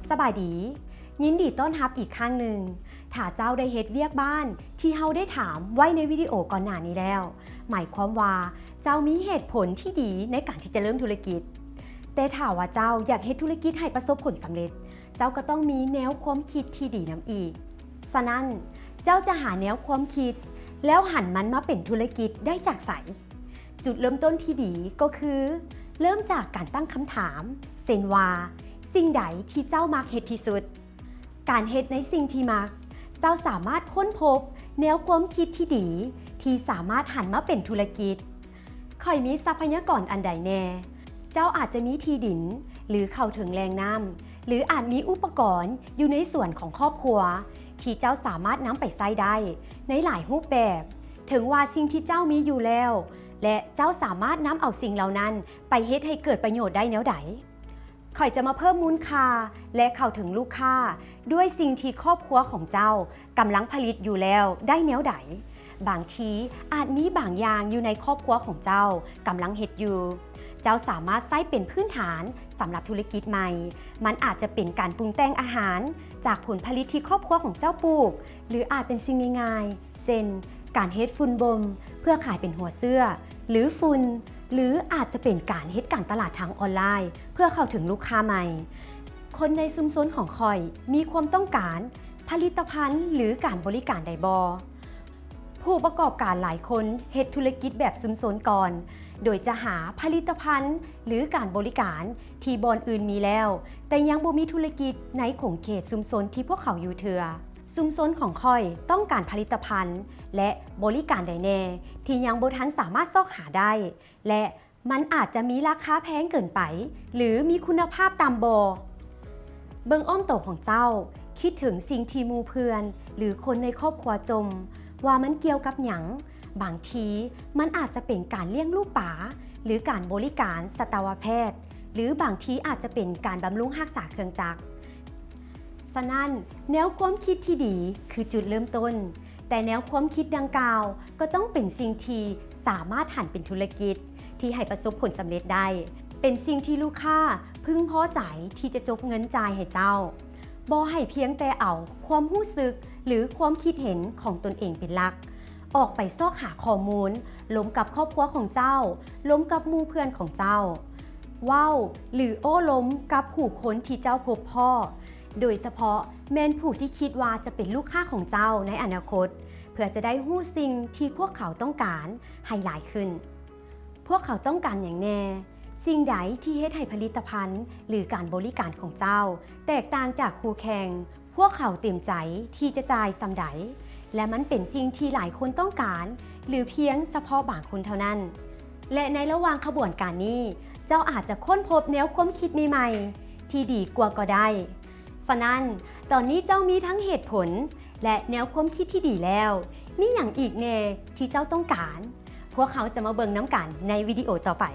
สบายดียินดีต้อนรับอีกครั้งหนึ่งถ้าเจ้าได้เฮ็ดเวียกบ้านที่เฮาได้ถามไว้ในวิดีโอก่อนหน้านี้แล้วหมายความว่าเจ้ามีเหตุผลที่ดีในการที่จะเริ่มธุรกิจแต่ถ้าว่าเจ้าอยากเฮ็ดธุรกิจให้ประสบผลสำเร็จเจ้าก็ต้องมีแนวความคิดที่ดีนำอีกฉะนั้นเจ้าจะหาแนวความคิดแล้วหันมันมาเป็นธุรกิจได้จากไสจุดเริ่มต้นที่ดีก็คือเริ่มจากการตั้งคำถามเช่นว่าสิ่งใดที่เจ้ามักเฮ็ดที่สุดการเฮ็ดในสิ่งที่มักเจ้าสามารถค้นพบแนวความคิดที่ดีที่สามารถหันมาเป็นธุรกิจค่อยมีทรัพยากรอันใดแน่เจ้าอาจจะมีที่ดินหรือเข้าถึงแหล่งน้ำหรืออาจมีอุปกรณ์อยู่ในส่วนของครอบครัวที่เจ้าสามารถนำไปใช้ได้ในหลายรูปแบบถึงว่าสิ่งที่เจ้ามีอยู่แล้วและเจ้าสามารถนำเอาสิ่งเหล่านั้นไปเฮ็ดให้เกิดประโยชน์ได้แนวใดข่อยจะมาเพิ่มมูลค่าและเข้าถึงลูกค้าด้วยสิ่งที่ครอบครัวของเจ้ากำลังผลิตอยู่แล้วได้แนวใดบางทีอาจมีบางอย่างอยู่ในครอบครัวของเจ้ากำลังเฮ็ดอยู่เจ้าสามารถใช้เป็นพื้นฐานสำหรับธุรกิจใหม่มันอาจจะเป็นการปรุงแต่งอาหารจากผลผลิตที่ครอบครัวของเจ้าปลูกหรืออาจเป็นสิ่งง่ายๆเช่นการเฮ็ดฝุ่นบ่มเพื่อขายเป็นหัวเสื้อหรือฝุ่นหรืออาจจะเป็นการเฮ็ดการตลาดทางออนไลน์เพื่อเข้าถึงลูกค้าใหม่คนในชุมชนของข่อยมีความต้องการผลิตภัณฑ์หรือการบริการใดบ่ผู้ประกอบการหลายคนเฮ็ดธุรกิจแบบชุมชนก่อนโดยจะหาผลิตภัณฑ์หรือการบริการที่บ่อนอื่นมีแล้วแต่ยังบ่มีธุรกิจในขงเขตชุมชนที่พวกเขาอยู่เถื่อชุมชนของข่อยต้องการผลิตภัณฑ์และบริการใดแน่ที่ยังบ่ทันสามารถซอกหาได้และมันอาจจะมีราคาแพงเกินไปหรือมีคุณภาพต่ำบ่เบิ่งอ้อมโตของเจ้าคิดถึงสิ่งที่หมู่เพื่อนหรือคนในครอบครัวจมว่ามันเกี่ยวกับหยังบางทีมันอาจจะเป็นการเลี้ยงลูกป๋าหรือการบริการสัตวแพทย์หรือบางทีอาจจะเป็นการบำรุงรักษาเครื่องจักรฉะนั้นแนวความคิดที่ดีคือจุดเริ่มต้นแต่แนวความคิดดังกล่าวก็ต้องเป็นสิ่งที่สามารถหันเป็นธุรกิจที่ให้ประสบผลสำเร็จได้เป็นสิ่งที่ลูกค้าพึงพอใจที่จะจบเงินจ่ายให้เจ้าบ่ให้เพียงแต่เอาความรู้สึกหรือความคิดเห็นของตนเองเป็นหลักออกไปซอกหาข้อมูลล้มกับครอบครัวของเจ้าล้มกับหมู่เพื่อนของเจ้าว้าวหรือโอ้ล้มกับผู้คนที่เจ้าพบพ่อโดยเฉพาะแม่นผู้ที่คิดว่าจะเป็นลูกค้าของเจ้าในอนาคตเพื่อจะได้ฮู้สิ่งที่พวกเขาต้องการให้หลายขึ้นพวกเขาต้องการอย่างแน่สิ่งใดที่เฮ็ดให้ผลิตภัณฑ์หรือการบริการของเจ้าแตกต่างจากคู่แข่งพวกเขาเต็มใจที่จะจ่ายส่ำใดและมันเป็นสิ่งที่หลายคนต้องการหรือเพียงเฉพาะบางคนเท่านั้นและในระหว่างขบวนการนี้เจ้าอาจจะค้นพบแนวความคิดใหม่ๆที่ดีกว่าก็ได้ฉะนั้นตอนนี้เจ้ามีทั้งเหตุผลและแนวความคิดที่ดีแล้วมีอย่างอีกแน่ที่เจ้าต้องการพวกเขาจะมาเบิ่งน้ำกันในวิดีโอต่อไป